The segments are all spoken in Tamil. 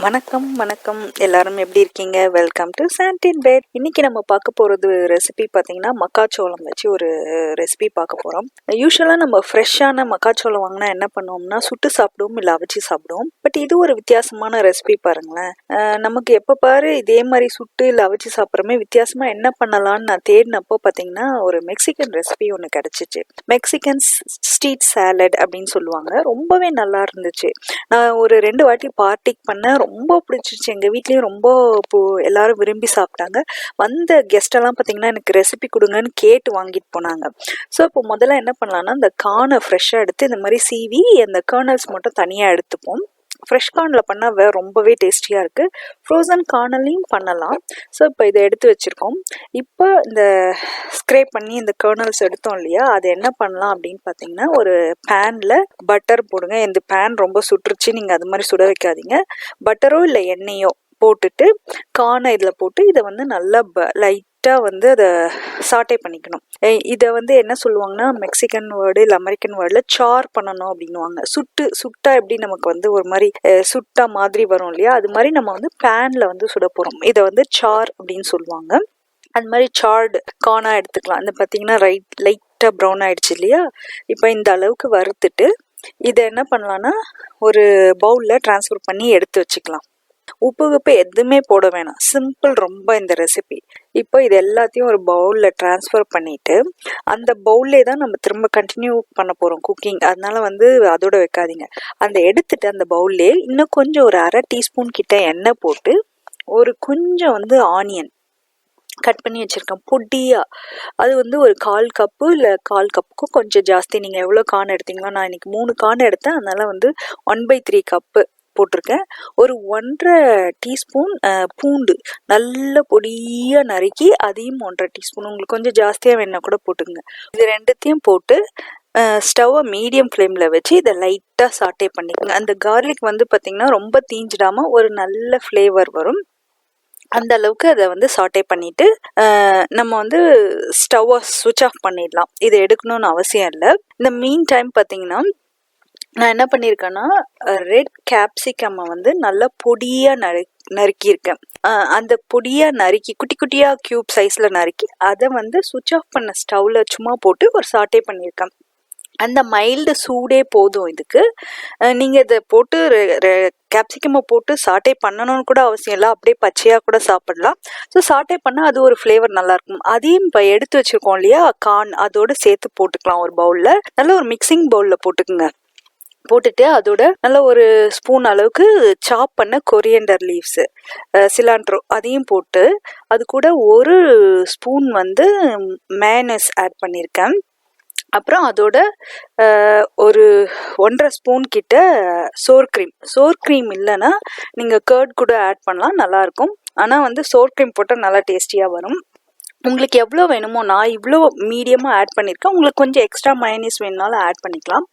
வணக்கம் எல்லாரும் எப்படி இருக்கீங்க? வெல்கம் டு சாண்டின் பெட். இன்னைக்கு நம்ம பார்க்க போகிறது ரெசிபி பார்த்தீங்கன்னா மக்காச்சோளம் வச்சு ஒரு ரெசிபி பார்க்க போகிறோம். யூஸ்வலாக நம்ம ஃப்ரெஷ்ஷான மக்காச்சோளம் வாங்கினா என்ன பண்ணுவோம்னா சுட்டு சாப்பிடுவோம், இல்லை அவிச்சு சாப்பிடுவோம். பட் இது ஒரு வித்தியாசமான ரெசிபி பாருங்களேன். நமக்கு எப்போ பாரு இதே மாதிரி சுட்டு இல்லை அவிச்சு சாப்பிட்றமே வித்தியாசமாக என்ன பண்ணலான்னு நான் தேடினப்போ பார்த்தீங்கன்னா ஒரு மெக்சிகன் ரெசிபி ஒன்று கிடச்சிச்சு. மெக்சிகன் ஸ்ட்ரீட் சாலட் அப்படின்னு சொல்லுவாங்க. ரொம்பவே நல்லா இருந்துச்சு. நான் ஒரு 2 வாட்டி பார்ட்டிக் பண்ண ரொம்ப பிடிச்சிருச்சு. எங்கள் வீட்லேயும் ரொம்ப எல்லாரும் விரும்பி சாப்பிட்டாங்க. வந்த கெஸ்ட் எல்லாம் பார்த்தீங்கன்னா எனக்கு ரெசிபி கொடுங்கன்னு கேட்டு வாங்கிட்டு போனாங்க. ஸோ இப்போ முதல்ல என்ன பண்ணலாம்னா இந்த கார்னை ஃப்ரெஷ்ஷாக எடுத்து இந்த மாதிரி சீவி அந்த கர்னல்ஸ் மட்டும் தனியாக எடுத்துப்போம். ஃப்ரெஷ் கார்னில் பண்ணால் ரொம்பவே டேஸ்டியாக இருக்குது. ஃப்ரோசன் கார்னலையும் பண்ணலாம். ஸோ இப்போ இதை எடுத்து வச்சுருக்கோம். இப்போ இந்த ஸ்க்ரேப் பண்ணி இந்த கர்னல்ஸ் எடுத்தோம் இல்லையா, அது என்ன பண்ணலாம் அப்படின்னு பார்த்தீங்கன்னா ஒரு பேனில் பட்டர் போடுங்க. இந்த பேன் ரொம்ப சுட்டுருச்சு, நீங்கள் அது மாதிரி சுட வைக்காதீங்க. பட்டரோ இல்லை எண்ணெயோ போட்டுட்டு கார்னை இதில் போட்டு இதை நல்லா லைட்டாக அதை சாட்டே பண்ணிக்கணும். இதை என்ன சொல்லுவாங்கன்னா மெக்சிகன் வேர்டு இல்லை அமெரிக்கன் வேர்டில் சார் பண்ணணும் அப்படின்னுவாங்க. சுட்டா எப்படி நமக்கு ஒரு மாதிரி சுட்டா மாதிரி வரும் இல்லையா, அது மாதிரி நம்ம பேனில் சுட போகிறோம். இதை சார் அப்படின்னு சொல்லுவாங்க. அது மாதிரி சார்டு கார்னாக எடுத்துக்கலாம். இந்த பார்த்தீங்கன்னா லைட்டாக ப்ரௌன் ஆயிடுச்சு இல்லையா. இப்போ இந்த அளவுக்கு வறுத்துட்டு இதை என்ன பண்ணலான்னா ஒரு பவுலில் ட்ரான்ஸ்ஃபர் பண்ணி எடுத்து வச்சுக்கலாம். உப்பு எதுவுமே போட வேணாம், சிம்பிள் ரொம்ப இந்த ரெசிபி. இப்போ இது எல்லாத்தையும் ஒரு பவுலில் ட்ரான்ஸ்ஃபர் பண்ணிட்டு அந்த பவுல்லே தான் நம்ம திரும்ப கண்டினியூ பண்ண போகிறோம் குக்கிங். அதனால அதோட வைக்காதீங்க. அந்த எடுத்துட்டு அந்த பவுல்லே இன்னும் கொஞ்சம் ஒரு 1/2 டீஸ்பூன் கிட்ட எண்ணெய் போட்டு ஒரு கொஞ்சம் ஆனியன் கட் பண்ணி வச்சுருக்கேன் பொடியா. அது ஒரு 1/4 கப்பு இல்லை 1/4 கப்புக்கும் கொஞ்சம் ஜாஸ்தி. நீங்கள் எவ்வளோ கார்ன் எடுத்தீங்களோ, நான் இன்னைக்கு 3 கார்ன் எடுத்தேன், அதனால 1/3 கப்பு போட்டிருக்கேன். ஒரு 1/2 டீஸ்பூன் பூண்டு நல்ல பொடியாக நறுக்கி அதையும் 1/2 டீஸ்பூன், உங்களுக்கு கொஞ்சம் ஜாஸ்தியாக வேணா கூட போட்டுங்க. இது ரெண்டுத்தையும் போட்டு ஸ்டவ்வை மீடியம் ஃப்ளேமில் வச்சு இதை லைட்டாக சாட்டே பண்ணிக்கோங்க. அந்த கார்லிக் பார்த்திங்கன்னா ரொம்ப தீஞ்சிடாமல் ஒரு நல்ல ஃப்ளேவர் வரும். அந்த அளவுக்கு அதை சாட்டே பண்ணிட்டு நம்ம ஸ்டவ்வை சுவிட்ச் ஆஃப் பண்ணிடலாம். இதை எடுக்கணும்னு அவசியம் இல்லை. இந்த மீன் டைம் பார்த்தீங்கன்னா நான் என்ன பண்ணியிருக்கேன்னா ரெட் கேப்சிகம் நல்லா பொடியாக நறுக்கியிருக்கேன். அந்த பொடியாக நறுக்கி குட்டி குட்டியாக க்யூப் சைஸில் நறுக்கி அதை சுவிட்ச் ஆஃப் பண்ண ஸ்டவ்வில் சும்மா போட்டு ஒரு சாட்டே பண்ணியிருக்கேன். அந்த மைல்டு சூடே போதும் இதுக்கு. நீங்கள் இதை போட்டு கேப்சிகமை போட்டு சாட்டே பண்ணணும்னு கூட அவசியம் இல்லை, அப்படியே பச்சையாக கூட சாப்பிடலாம். ஸோ சாட்டே பண்ணால் அது ஒரு ஃப்ளேவர் நல்லாயிருக்கும். அதையும் இப்போ எடுத்து வச்சுருக்கோம் இல்லையா கார்ன், அதோடு சேர்த்து போட்டுக்கலாம் ஒரு பவுலில். நல்ல ஒரு மிக்சிங் பவுலில் போட்டுக்குங்க. போட்டுட்டு அதோட நல்ல ஒரு ஸ்பூன் அளவுக்கு சாப் பண்ண கொரியண்டர் லீவ்ஸு, சிலாண்ட்ரோ அதையும் போட்டு அது கூட ஒரு ஸ்பூன் மேனஸ் ஆட் பண்ணியிருக்கேன். அப்புறம் அதோட ஒரு 1/2 ஸ்பூன் கிட்ட சோர் க்ரீம் இல்லைன்னா நீங்கள் கர்ட் கூட ஆட் பண்ணலாம், நல்லாயிருக்கும். ஆனால் சோர் க்ரீம் போட்டால் நல்லா டேஸ்டியாக வரும். உங்களுக்கு எவ்வளோ வேணுமோ, நான் இவ்வளோ மீடியமாக ஆட் பண்ணியிருக்கேன். உங்களுக்கு கொஞ்சம் எக்ஸ்ட்ரா மயோனீஸ் வேணுனாலும் ஆட் பண்ணிக்கலாம்.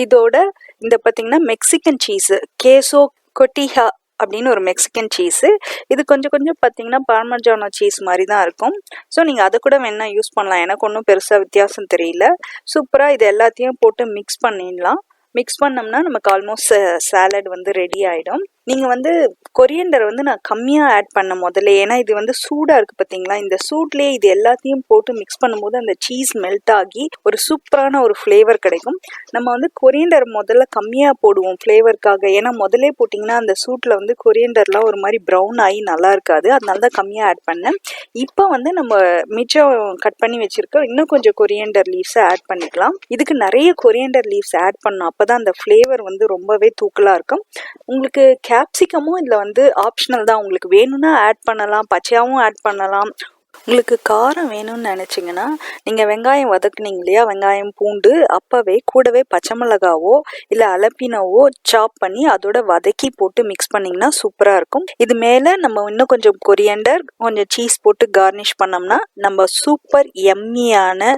இதோட இந்த பார்த்தீங்கன்னா மெக்சிகன் சீஸு, கேசோ கொட்டிஹா அப்படின்னு ஒரு மெக்சிகன் சீஸு. இது கொஞ்சம் பார்த்தீங்கன்னா பார்மஜானோ சீஸ் மாதிரி தான் இருக்கும். ஸோ நீங்கள் அதை கூட வேணால் யூஸ் பண்ணலாம். எனக்கு ஒன்றும் பெருசாக வித்தியாசம் தெரியல. சூப்பராக இது எல்லாத்தையும் போட்டு மிக்ஸ் பண்ணிடலாம். மிக்ஸ் பண்ணோம்னா நமக்கு ஆல்மோஸ்ட் சாலட் ரெடி ஆகிடும். நீங்கள் கொரியண்டர் நான் கம்மியாக ஆட் பண்ண முதல்ல, ஏன்னா இது சூடாக இருக்குது பார்த்தீங்களா. இந்த சூட்லேயே இது எல்லாத்தையும் போட்டு மிக்ஸ் பண்ணும்போது அந்த சீஸ் மெல்ட் ஆகி ஒரு சூப்பரான ஒரு ஃப்ளேவர் கிடைக்கும். நம்ம கொரியண்டர் முதல்ல கம்மியாக போடுவோம் ஃப்ளேவருக்காக, ஏன்னா முதல்லே போட்டிங்கன்னா அந்த சூட்டில் கொரியண்டர்லாம் ஒரு மாதிரி ப்ரௌன் ஆகி நல்லா இருக்காது. அதனால தான் கம்மியாக ஆட் பண்ணேன். இப்போ நம்ம மிச்சம் கட் பண்ணி வச்சுருக்க இன்னும் கொஞ்சம் கொரியண்டர் லீவ்ஸை ஆட் பண்ணிக்கலாம். இதுக்கு நிறைய கொரியண்டர் லீவ்ஸ் ஆட் பண்ணோம், அப்போ தான் அந்த ஃப்ளேவர் ரொம்பவே தூக்கலாக இருக்கும். உங்களுக்கு கேப்சிகமும் இதில் ஆப்ஷனல் தான். உங்களுக்கு வேணும்னா ஆட் பண்ணலாம், பச்சையாகவும் ஆட் பண்ணலாம். உங்களுக்கு காரம் வேணும்னு நினச்சிங்கன்னா நீங்கள் வெங்காயம் வதக்குனீங்க இல்லையா, வெங்காயம் பூண்டு அப்போவே கூடவே பச்சை மிளகாவோ இல்லை அலப்பினவோ சாப் பண்ணி அதோட வதக்கி போட்டு மிக்ஸ் பண்ணிங்கன்னா சூப்பராக இருக்கும். இது மேலே நம்ம இன்னும் கொஞ்சம் கொரியண்டர் கொஞ்சம் சீஸ் போட்டு கார்னிஷ் பண்ணோம்னா நம்ம சூப்பர் எம்மியான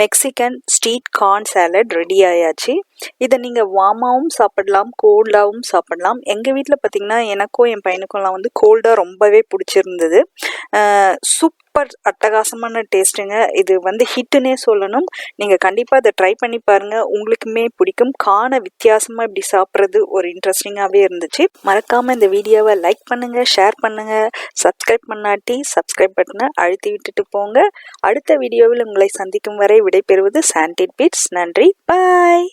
Mexican street corn salad ready ஆயாச்சு. இதை நீங்கள் வார்மாகவும் சாப்பிடலாம், கோல்டாகவும் சாப்பிடலாம். எங்கள் வீட்டில் பார்த்தீங்கன்னா எனக்கும் என் பையனுக்கும்லாம் வந்து கோல்டாக ரொம்பவே பிடிச்சிருந்தது. சூப்பர் அட்டகாசமான டேஸ்ட்டுங்க. இது வந்து ஹிட்டுன்னே சொல்லணும். நீங்கள் கண்டிப்பாக இதை ட்ரை பண்ணி பாருங்கள், உங்களுக்குமே பிடிக்கும். காண வித்தியாசமாக இப்படி சாப்பிட்றது ஒரு இன்ட்ரெஸ்டிங்காகவே இருந்துச்சு. மறக்காமல் இந்த வீடியோவை லைக் பண்ணுங்கள், ஷேர் பண்ணுங்கள். சப்ஸ்கிரைப் பண்ணாட்டி சப்ஸ்கிரைப் பட்டனை அழுத்தி விட்டுட்டு போங்க. அடுத்த வீடியோவில் உங்களை சந்திக்கும் வரை விடைபெறுவது சாண்டிட் பீட்ஸ். நன்றி, பாய்.